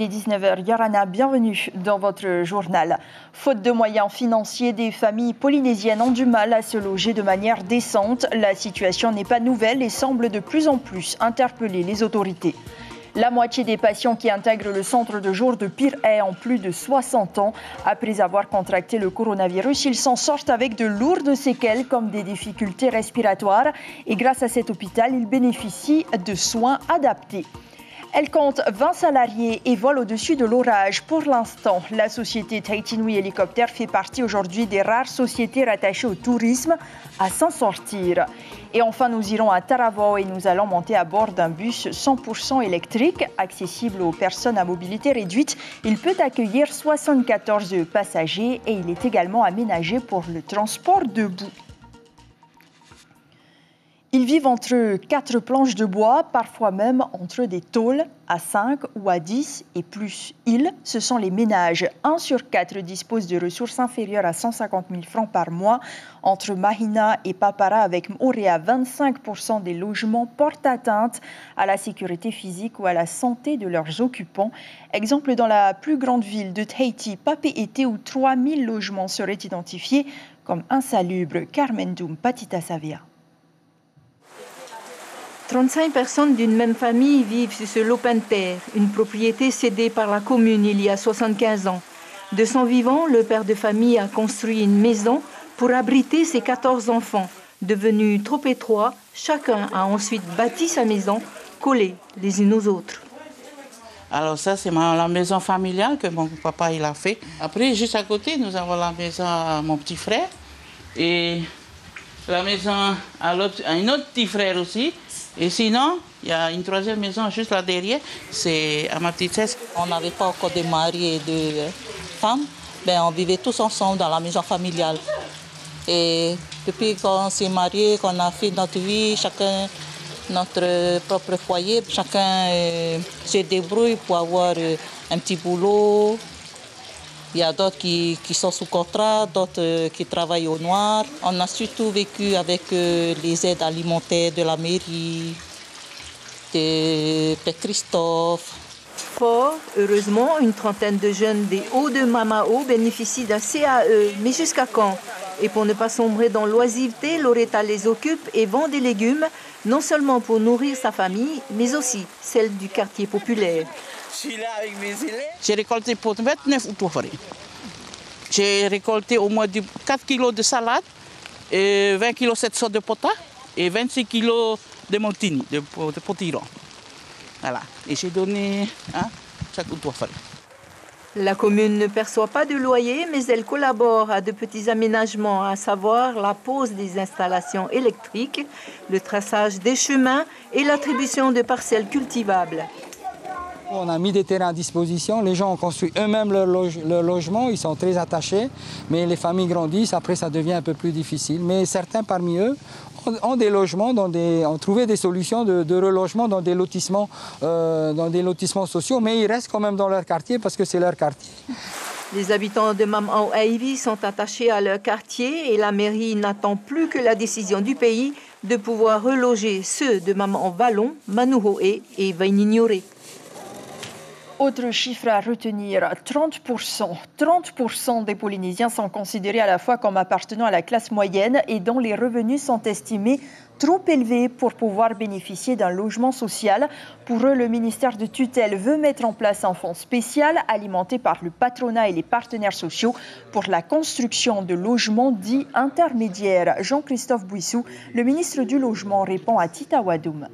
est 19h. Yorana, bienvenue dans votre journal. Faute de moyens financiers, des familles polynésiennes ont du mal à se loger de manière décente. La situation n'est pas nouvelle et semble de plus en plus interpeller les autorités. La moitié des patients qui intègrent le centre de jour de Pir'e ont plus de 60 ans. Après avoir contracté le coronavirus, ils s'en sortent avec de lourdes séquelles comme des difficultés respiratoires. Et grâce à cet hôpital, ils bénéficient de soins adaptés. Elle compte 20 salariés et vole au-dessus de l'orage. Pour l'instant, la société Tahiti Nui Hélicoptère fait partie aujourd'hui des rares sociétés rattachées au tourisme à s'en sortir. Et enfin, nous irons à Taravao et nous allons monter à bord d'un bus 100% électrique, accessible aux personnes à mobilité réduite. Il peut accueillir 74 passagers et il est également aménagé pour le transport debout. Ils vivent entre 4 planches de bois, parfois même entre des tôles à 5 ou à 10 et plus. Ils, ce sont les ménages. 1 sur 4 dispose de ressources inférieures à 150 000 francs par mois. Entre Mahina et Papara avec Moorea, 25% des logements portent atteinte à la sécurité physique ou à la santé de leurs occupants. Exemple dans la plus grande ville de Tahiti, Papeete, où 3000 logements seraient identifiés comme insalubres. Carmen Doum, Patita Savia. 35 personnes d'une même famille vivent sur ce lopin de terre, une propriété cédée par la commune il y a 75 ans. De son vivant, le père de famille a construit une maison pour abriter ses 14 enfants. Devenus trop étroits, chacun a ensuite bâti sa maison, collée les unes aux autres. Alors ça, c'est la maison familiale que mon papa il a fait. Après, juste à côté, nous avons la maison à mon petit frère et la maison à un autre petit frère aussi. Et sinon, il y a une troisième maison juste là derrière, c'est à ma petite sœur. On n'avait pas encore de mari et de femmes, ben on vivait tous ensemble dans la maison familiale. Et depuis qu'on s'est mariés, qu'on a fait notre vie, chacun notre propre foyer, chacun se débrouille pour avoir un petit boulot. Il y a d'autres qui sont sous contrat, d'autres qui travaillent au noir. On a surtout vécu avec les aides alimentaires de la mairie, de Père Christophe. Fort heureusement, une trentaine de jeunes des Hauts de Mamao bénéficient d'un CAE. Mais jusqu'à quand? Et pour ne pas sombrer dans l'oisiveté, Loretta les occupe et vend des légumes, non seulement pour nourrir sa famille, mais aussi celle du quartier populaire. J'ai récolté pour 29 ou J'ai récolté au moins 4 kilos de salade, et 20 kilos 700 de pota et 26 kilos de montini, de potiron. Voilà. Et j'ai donné chaque outoufari. La commune ne perçoit pas de loyer, mais elle collabore à de petits aménagements, à savoir la pose des installations électriques, le traçage des chemins et l'attribution de parcelles cultivables. On a mis des terrains à disposition, les gens ont construit eux-mêmes leur logement, ils sont très attachés, mais les familles grandissent, après ça devient un peu plus difficile. Mais certains parmi eux ont des logements, ont trouvé des solutions de relogement dans des lotissements sociaux, mais ils restent quand même dans leur quartier parce que c'est leur quartier. Les habitants de Mamao Aivi sont attachés à leur quartier et la mairie n'attend plus que la décision du pays de pouvoir reloger ceux de Mamao Vallon, Manuho'e et Vainignore. Autre chiffre à retenir, 30% des Polynésiens sont considérés à la fois comme appartenant à la classe moyenne et dont les revenus sont estimés trop élevés pour pouvoir bénéficier d'un logement social. Pour eux, le ministère de tutelle veut mettre en place un fonds spécial alimenté par le patronat et les partenaires sociaux pour la construction de logements dits intermédiaires. Jean-Christophe Bouissou, le ministre du Logement, répond à Tita Wadoum.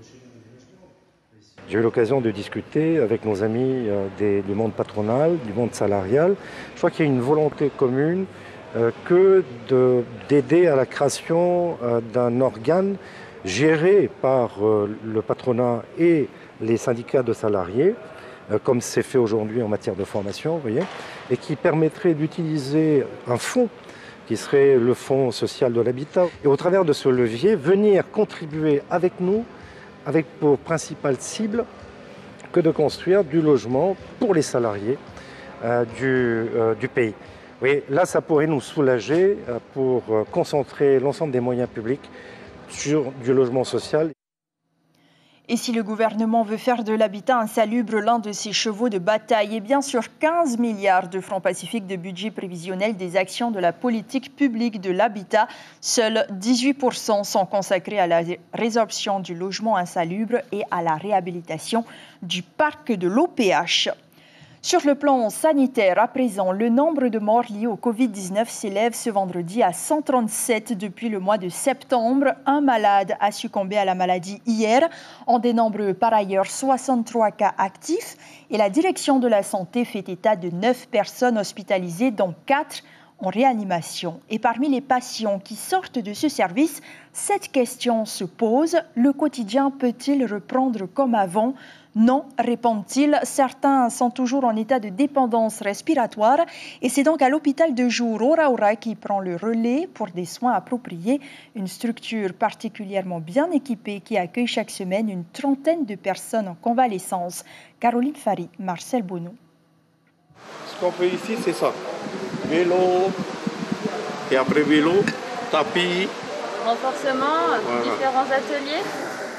J'ai eu l'occasion de discuter avec nos amis du monde patronal, du monde salarial. Je crois qu'il y a une volonté commune d'aider à la création d'un organe géré par le patronat et les syndicats de salariés, comme c'est fait aujourd'hui en matière de formation, vous voyez, et qui permettrait d'utiliser un fonds qui serait le Fonds social de l'habitat. Et au travers de ce levier, venir contribuer avec nous avec pour principale cible que de construire du logement pour les salariés du pays. Oui, là, ça pourrait nous soulager pour concentrer l'ensemble des moyens publics sur du logement social. Et si le gouvernement veut faire de l'habitat insalubre l'un de ses chevaux de bataille, et bien sûr 15 milliards de francs pacifiques de budget prévisionnel des actions de la politique publique de l'habitat, seuls 18% sont consacrés à la résorption du logement insalubre et à la réhabilitation du parc de l'OPH. Sur le plan sanitaire, à présent, le nombre de morts liés au Covid-19 s'élève ce vendredi à 137 depuis le mois de septembre. Un malade a succombé à la maladie hier. On dénombre par ailleurs 63 cas actifs et la direction de la santé fait état de 9 personnes hospitalisées, dont 4 en réanimation. Et parmi les patients qui sortent de ce service, cette question se pose. Le quotidien peut-il reprendre comme avant ? Non, répondent-ils. Certains sont toujours en état de dépendance respiratoire et c'est donc à l'hôpital de jour Oraora qui prend le relais pour des soins appropriés. Une structure particulièrement bien équipée qui accueille chaque semaine une trentaine de personnes en convalescence. Caroline Fari, Marcel Bonneau. Ce qu'on fait ici, c'est ça. Vélo, et après vélo, tapis. Renforcement, différents ateliers.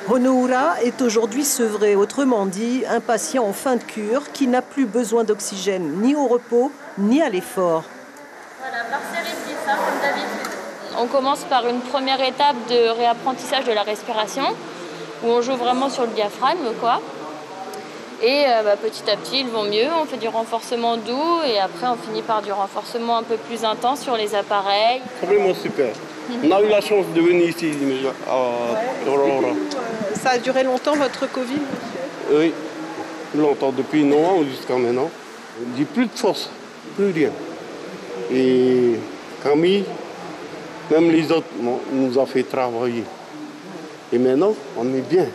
Honoura est aujourd'hui sevré, autrement dit, un patient en fin de cure qui n'a plus besoin d'oxygène, ni au repos, ni à l'effort. Voilà, par série de 10, comme d'habitude. On commence par une première étape de réapprentissage de la respiration, où on joue vraiment sur le diaphragme, quoi. Et petit à petit, ils vont mieux, on fait du renforcement doux, et après on finit par du renforcement un peu plus intense sur les appareils. Vraiment super. On a eu la chance de venir ici à Oraora. Ça a duré longtemps votre Covid, monsieur ? Oui, longtemps, depuis 9 ans jusqu'à maintenant. J'ai plus de force, plus rien. Et Camille, même les autres, nous a fait travailler. Et maintenant, on est bien.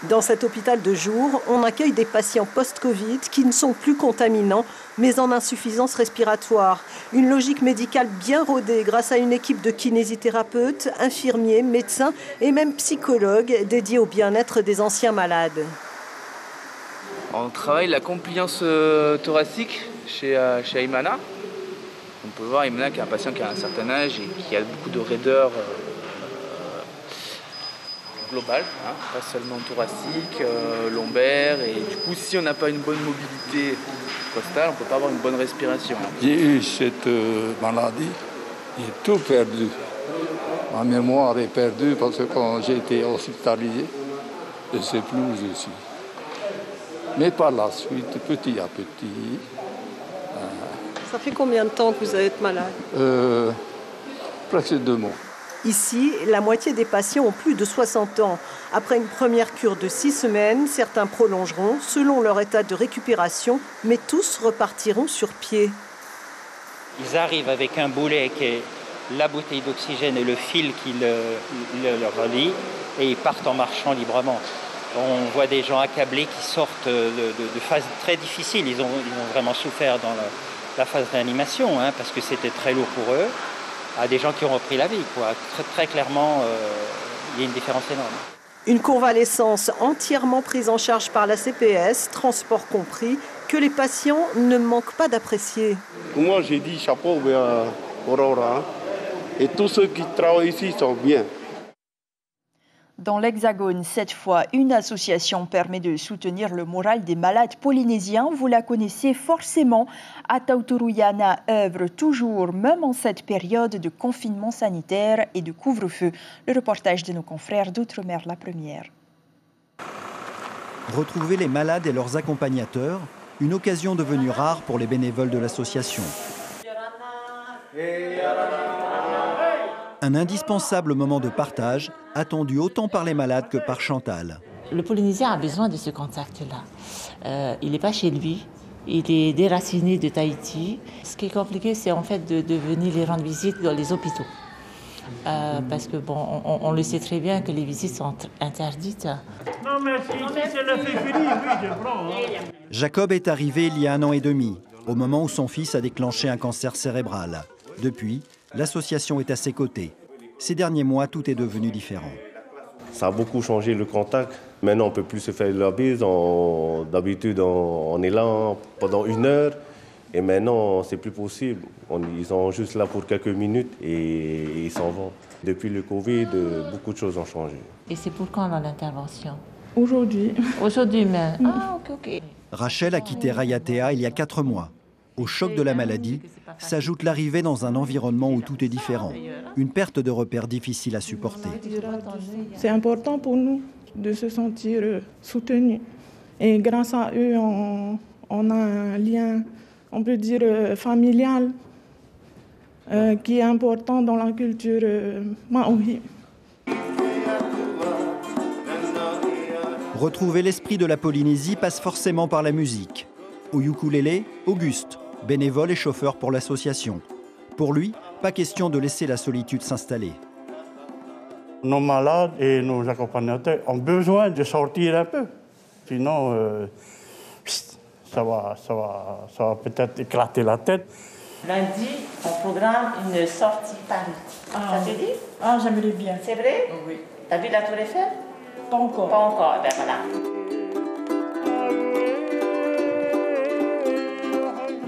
Dans cet hôpital de jour, on accueille des patients post-Covid qui ne sont plus contaminants, mais en insuffisance respiratoire. Une logique médicale bien rodée grâce à une équipe de kinésithérapeutes, infirmiers, médecins et même psychologues dédiés au bien-être des anciens malades. On travaille la compliance thoracique chez Aymana. On peut voir Aymana qui est un patient qui a un certain âge et qui a beaucoup de raideur globale, pas seulement thoracique, lombaire. Et du coup, si on n'a pas une bonne mobilité costale, on ne peut pas avoir une bonne respiration. J'ai eu cette maladie, j'ai tout perdu. Ma mémoire est perdue parce que quand j'ai été hospitalisé, je ne sais plus où je suis. Mais par la suite, petit à petit... Ça fait combien de temps que vous êtes malade ? Presque 2 mois. Ici, la moitié des patients ont plus de 60 ans. Après une première cure de 6 semaines, certains prolongeront selon leur état de récupération, mais tous repartiront sur pied. Ils arrivent avec un boulet qui est la bouteille d'oxygène et le fil qui le relie, et ils partent en marchant librement. On voit des gens accablés qui sortent de phases très difficiles. Ils ont vraiment souffert dans la phase de réanimation, parce que c'était très lourd pour eux, à des gens qui ont repris la vie, quoi. Très, très clairement, il y a une différence énorme. Une convalescence entièrement prise en charge par la CPS, transport compris, que les patients ne manquent pas d'apprécier. Moi, j'ai dit chapeau à Oraora. Et tous ceux qui travaillent ici sont bien. Dans l'Hexagone, cette fois, une association permet de soutenir le moral des malades polynésiens. Vous la connaissez forcément. Atauturuyana œuvre toujours, même en cette période de confinement sanitaire et de couvre-feu. Le reportage de nos confrères d'Outre-mer, la première. Retrouver les malades et leurs accompagnateurs, une occasion devenue rare pour les bénévoles de l'association. Un indispensable moment de partage, attendu autant par les malades que par Chantal. Le Polynésien a besoin de ce contact-là. Il n'est pas chez lui, il est déraciné de Tahiti. Ce qui est compliqué, c'est en fait de venir les rendre visite dans les hôpitaux. Parce que on le sait très bien que les visites sont interdites. Non, mais si c'est le fait fini, oui, je prends. Jacob est arrivé il y a 1 an et demi, au moment où son fils a déclenché un cancer cérébral. Depuis, l'association est à ses côtés. Ces derniers mois, tout est devenu différent. Ça a beaucoup changé le contact. Maintenant, on ne peut plus se faire de la bise. D'habitude, on est là pendant 1 heure. Et maintenant, c'est plus possible. Ils sont juste là pour quelques minutes et ils s'en vont. Depuis le Covid, beaucoup de choses ont changé. Et c'est pour quand dans l'intervention ? Aujourd'hui. Aujourd'hui même. Ah, ok. Rachel a quitté Rayatea il y a 4 mois. Au choc de la maladie s'ajoute l'arrivée dans un environnement où tout est différent. Une perte de repères difficile à supporter. C'est important pour nous de se sentir soutenus. Et grâce à eux, on a un lien, on peut dire, familial qui est important dans la culture maori. Retrouver l'esprit de la Polynésie passe forcément par la musique. Au ukulélé, Auguste, bénévole et chauffeur pour l'association. Pour lui, pas question de laisser la solitude s'installer. Nos malades et nos accompagnateurs ont besoin de sortir un peu. Sinon, ça va peut-être éclater la tête. Lundi, on programme une sortie Paris. Ça te dit? Ah, j'aimerais bien. C'est vrai? Oui. T'as vu la Tour Eiffel? Pas encore. Pas encore, ben voilà.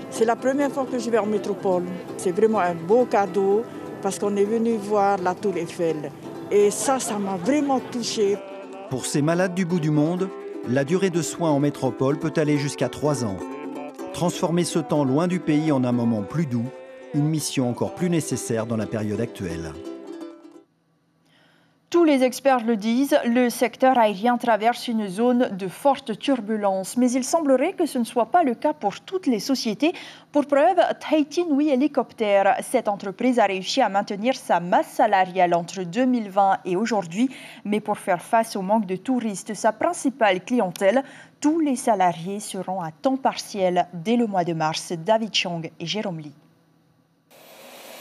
C'est la première fois que je vais en métropole. C'est vraiment un beau cadeau parce qu'on est venu voir la Tour Eiffel. Et ça m'a vraiment touchée. Pour ces malades du bout du monde, la durée de soins en métropole peut aller jusqu'à 3 ans. Transformer ce temps loin du pays en un moment plus doux, une mission encore plus nécessaire dans la période actuelle. Tous les experts le disent, le secteur aérien traverse une zone de forte turbulence. Mais il semblerait que ce ne soit pas le cas pour toutes les sociétés. Pour preuve, Tahiti Nui Helicopter, cette entreprise a réussi à maintenir sa masse salariale entre 2020 et aujourd'hui. Mais pour faire face au manque de touristes, sa principale clientèle, tous les salariés seront à temps partiel dès le mois de mars. David Chong et Jérôme Lee.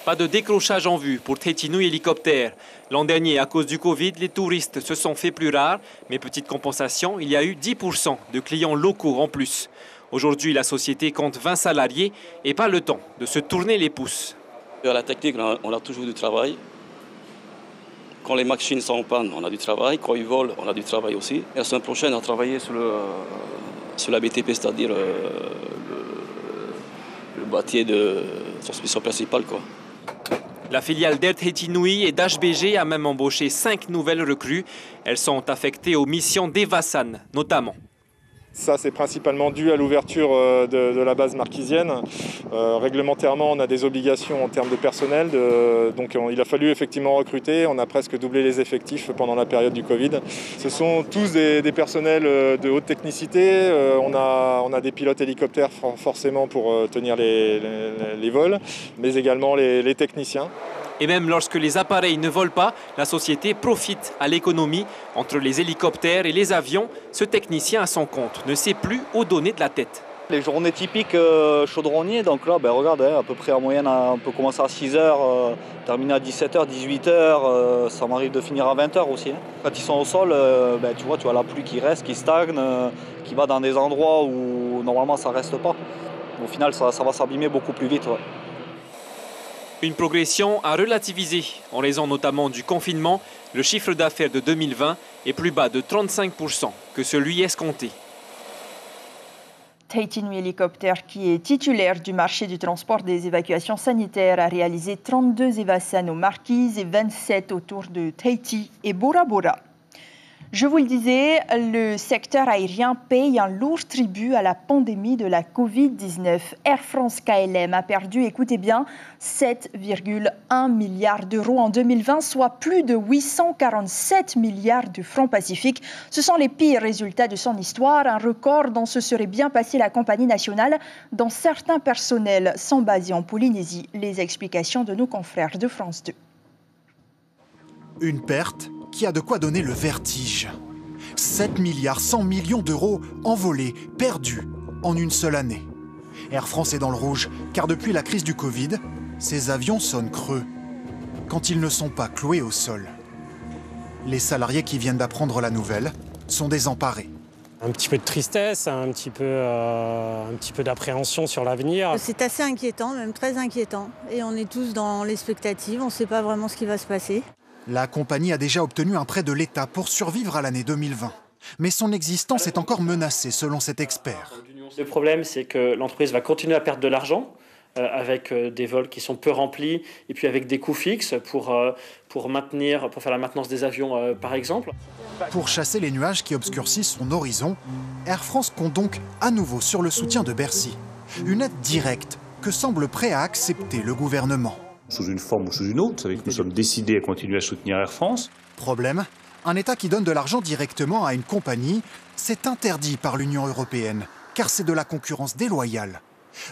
Pas de décrochage en vue pour Tahiti Nui Helicopter. L'an dernier, à cause du Covid, les touristes se sont fait plus rares. Mais petite compensation, il y a eu 10% de clients locaux en plus. Aujourd'hui, la société compte 20 salariés et pas le temps de se tourner les pouces. À la technique, on a toujours du travail. Quand les machines sont en panne, on a du travail. Quand ils volent, on a du travail aussi. Et la semaine prochaine, on va travailler sur la BTP, c'est-à-dire le bâtier de transmission principale, quoi. La filiale d'Air Tahiti Nui et d'HBG a même embauché 5 nouvelles recrues. Elles sont affectées aux missions d'Evasan, notamment. Ça, c'est principalement dû à l'ouverture de la base marquisienne. Réglementairement, on a des obligations en termes de personnel. Donc il a fallu effectivement recruter. On a presque doublé les effectifs pendant la période du Covid. Ce sont tous des personnels de haute technicité. On a des pilotes hélicoptères forcément pour tenir les vols, mais également les techniciens. Et même lorsque les appareils ne volent pas, la société profite à l'économie. Entre les hélicoptères et les avions, ce technicien à son compte ne sait plus où donner de la tête. Les journées typiques chaudronniers, donc là, regarde, à peu près en moyenne, on peut commencer à 6h, terminer à 17h, 18h, ça m'arrive de finir à 20h aussi. Quand ils sont au sol, tu vois la pluie qui reste, qui stagne, qui va dans des endroits où normalement ça ne reste pas. Au final, ça va s'abîmer beaucoup plus vite. Ouais. Une progression à relativiser, en raison notamment du confinement. Le chiffre d'affaires de 2020 est plus bas de 35% que celui escompté. Tahiti Nui Helicopter, qui est titulaire du marché du transport des évacuations sanitaires, a réalisé 32 Evasan aux Marquises et 27 autour de Tahiti et Bora Bora. Je vous le disais, le secteur aérien paye un lourd tribut à la pandémie de la Covid-19. Air France KLM a perdu, écoutez bien, 7,1 milliards d'euros en 2020, soit plus de 847 milliards de francs pacifiques. Ce sont les pires résultats de son histoire, un record dont se serait bien passé la compagnie nationale, dont certains personnels sont basés en Polynésie. Les explications de nos confrères de France 2. Une perte qui a de quoi donner le vertige. 7 milliards 100 millions d'euros envolés, perdus en une seule année. Air France est dans le rouge, car depuis la crise du Covid, ces avions sonnent creux, quand ils ne sont pas cloués au sol. Les salariés qui viennent d'apprendre la nouvelle sont désemparés. Un petit peu de tristesse, un petit peu d'appréhension sur l'avenir. C'est assez inquiétant, même très inquiétant. Et on est tous dans l'expectative, on ne sait pas vraiment ce qui va se passer. La compagnie a déjà obtenu un prêt de l'État pour survivre à l'année 2020. Mais son existence est encore menacée selon cet expert. Le problème, c'est que l'entreprise va continuer à perdre de l'argent. avec des vols qui sont peu remplis et puis avec des coûts fixes pour faire la maintenance des avions, par exemple. Pour chasser les nuages qui obscurcissent son horizon, Air France compte donc à nouveau sur le soutien de Bercy. Une aide directe que semble prêt à accepter le gouvernement. Sous une forme ou sous une autre, vous savez que nous sommes décidés à continuer à soutenir Air France. Problème, un État qui donne de l'argent directement à une compagnie, c'est interdit par l'Union européenne, car c'est de la concurrence déloyale.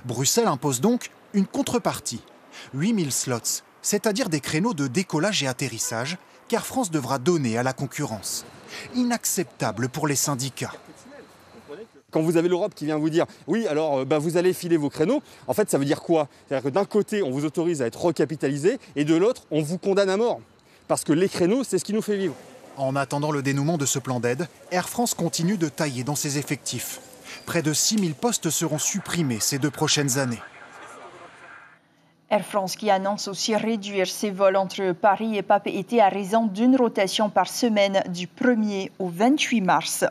Bruxelles impose donc une contrepartie. 8000 slots, c'est-à-dire des créneaux de décollage et atterrissage qu'Air France devra donner à la concurrence. Inacceptable pour les syndicats. Quand vous avez l'Europe qui vient vous dire « oui, alors vous allez filer vos créneaux », en fait, ça veut dire quoi? C'est-à-dire que d'un côté, on vous autorise à être recapitalisé et de l'autre, on vous condamne à mort. Parce que les créneaux, c'est ce qui nous fait vivre. En attendant le dénouement de ce plan d'aide, Air France continue de tailler dans ses effectifs. Près de 6000 postes seront supprimés ces 2 prochaines années. Air France qui annonce aussi réduire ses vols entre Paris et Papeete à raison d'une rotation par semaine du 1er au 28 mars.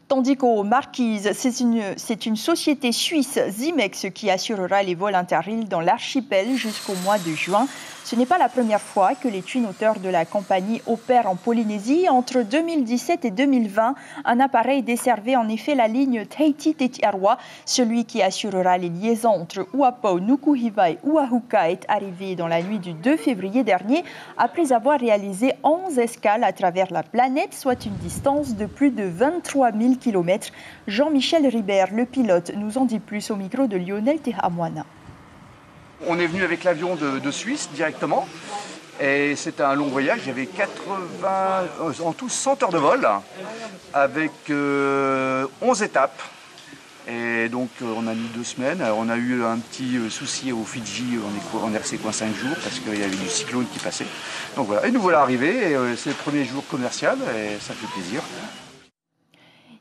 Tandis qu'aux Marquises, c'est une société suisse, Zimex, qui assurera les vols interîles dans l'archipel jusqu'au mois de juin. Ce n'est pas la première fois que les twin otters de la compagnie opèrent en Polynésie. Entre 2017 et 2020, un appareil desservait en effet la ligne Tahiti-Tetiaroa. Celui qui assurera les liaisons entre Uapau, Nukuhiva et Uahuka est arrivé dans la nuit du 2 février dernier après avoir réalisé 11 escales à travers la planète, soit une distance de plus de 23 000 km. Jean-Michel Ribert, le pilote, nous en dit plus au micro de Lionel Tehamouana. On est venu avec l'avion de Suisse directement et c'était un long voyage. Il y avait 80, en tout 100 heures de vol avec 11 étapes. Et donc on a mis 2 semaines. On a eu un petit souci aux Fidji, on est resté 5 jours parce qu'il y avait du cyclone qui passait. Donc voilà, et nous voilà arrivés. C'est le premier jour commercial et ça fait plaisir.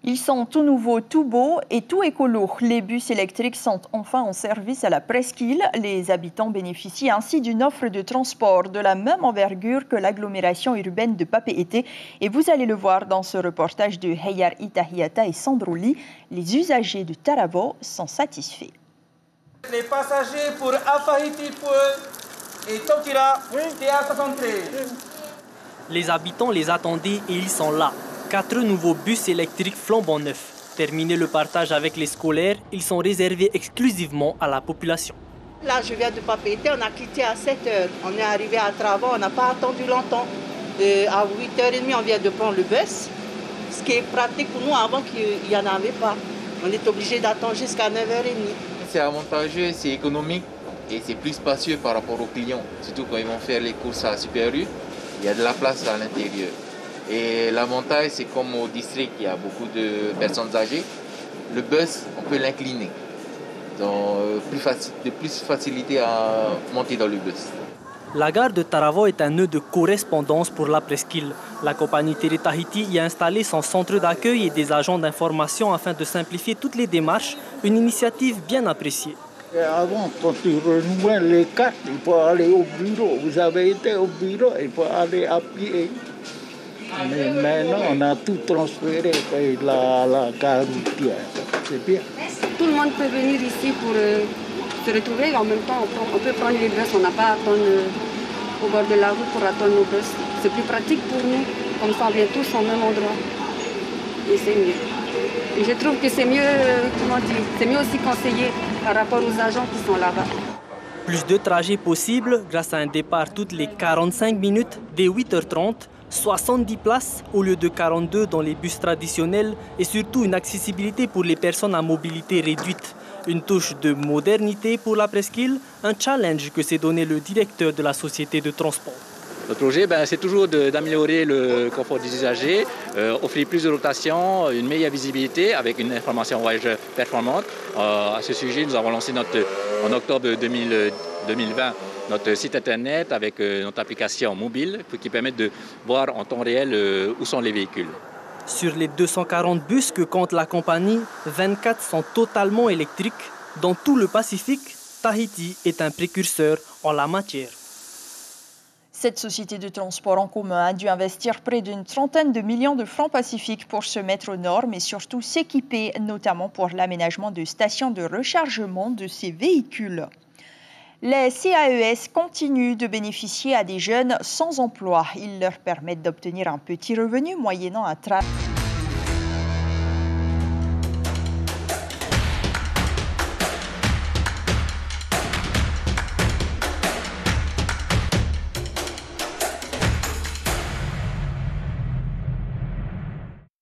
Ils sont tout nouveaux, tout beaux et tout écolos. Les bus électriques sont enfin en service à la presqu'île. Les habitants bénéficient ainsi d'une offre de transport de la même envergure que l'agglomération urbaine de Papeete. Et vous allez le voir dans ce reportage de Heyar Itahiata et Sandroli. Les usagers de Taravo sont satisfaits. Les passagers pour Afahiti et Totira, TA63. Les habitants les attendaient et ils sont là. 4 nouveaux bus électriques flambant neufs. Terminé le partage avec les scolaires, ils sont réservés exclusivement à la population. Là, je viens de Papeete, on a quitté à 7h. On est arrivé à Taravo, on n'a pas attendu longtemps. À 8h30, on vient de prendre le bus, ce qui est pratique pour nous avant qu'il n'y en avait pas. On est obligé d'attendre jusqu'à 9h30. C'est avantageux, c'est économique et c'est plus spacieux par rapport aux clients. Surtout quand ils vont faire les courses à Super U, il y a de la place à l'intérieur. Et l'avantage, c'est comme au district, il y a beaucoup de personnes âgées. Le bus, on peut l'incliner. Donc, plus facilité à monter dans le bus. La gare de Taravo est un nœud de correspondance pour la presqu'île. La compagnie Télé Tahiti y a installé son centre d'accueil et des agents d'information afin de simplifier toutes les démarches, une initiative bien appréciée. Et avant, quand tu renouvelles les cartes, il faut aller au bureau. Vous avez été au bureau, il faut aller à pied. Mais maintenant, on a tout transféré à la gare routière. C'est bien. Tout le monde peut venir ici pour se retrouver. En même temps, on peut prendre les bus. On n'a pas à attendre au bord de la route pour attendre nos bus. C'est plus pratique pour nous. Comme ça, on vient tous au même endroit. Et c'est mieux. Et je trouve que c'est mieux, c'est mieux aussi conseillé par rapport aux agents qui sont là-bas. Plus de trajets possibles grâce à un départ toutes les 45 minutes dès 8h30. 70 places au lieu de 42 dans les bus traditionnels et surtout une accessibilité pour les personnes à mobilité réduite. Une touche de modernité pour la presqu'île, un challenge que s'est donné le directeur de la société de transport. Le projet, c'est toujours d'améliorer le confort des usagers, offrir plus de rotations, une meilleure visibilité avec une information voyageur performante. À ce sujet, nous avons lancé en octobre 2020 notre site internet avec notre application mobile qui permet de voir en temps réel où sont les véhicules. Sur les 240 bus que compte la compagnie, 24 sont totalement électriques. Dans tout le Pacifique, Tahiti est un précurseur en la matière. Cette société de transport en commun a dû investir près d'une trentaine de millions de francs pacifiques pour se mettre aux normes et surtout s'équiper, notamment pour l'aménagement de stations de rechargement de ces véhicules. Les CAES continuent de bénéficier à des jeunes sans emploi. Ils leur permettent d'obtenir un petit revenu moyennant un travail.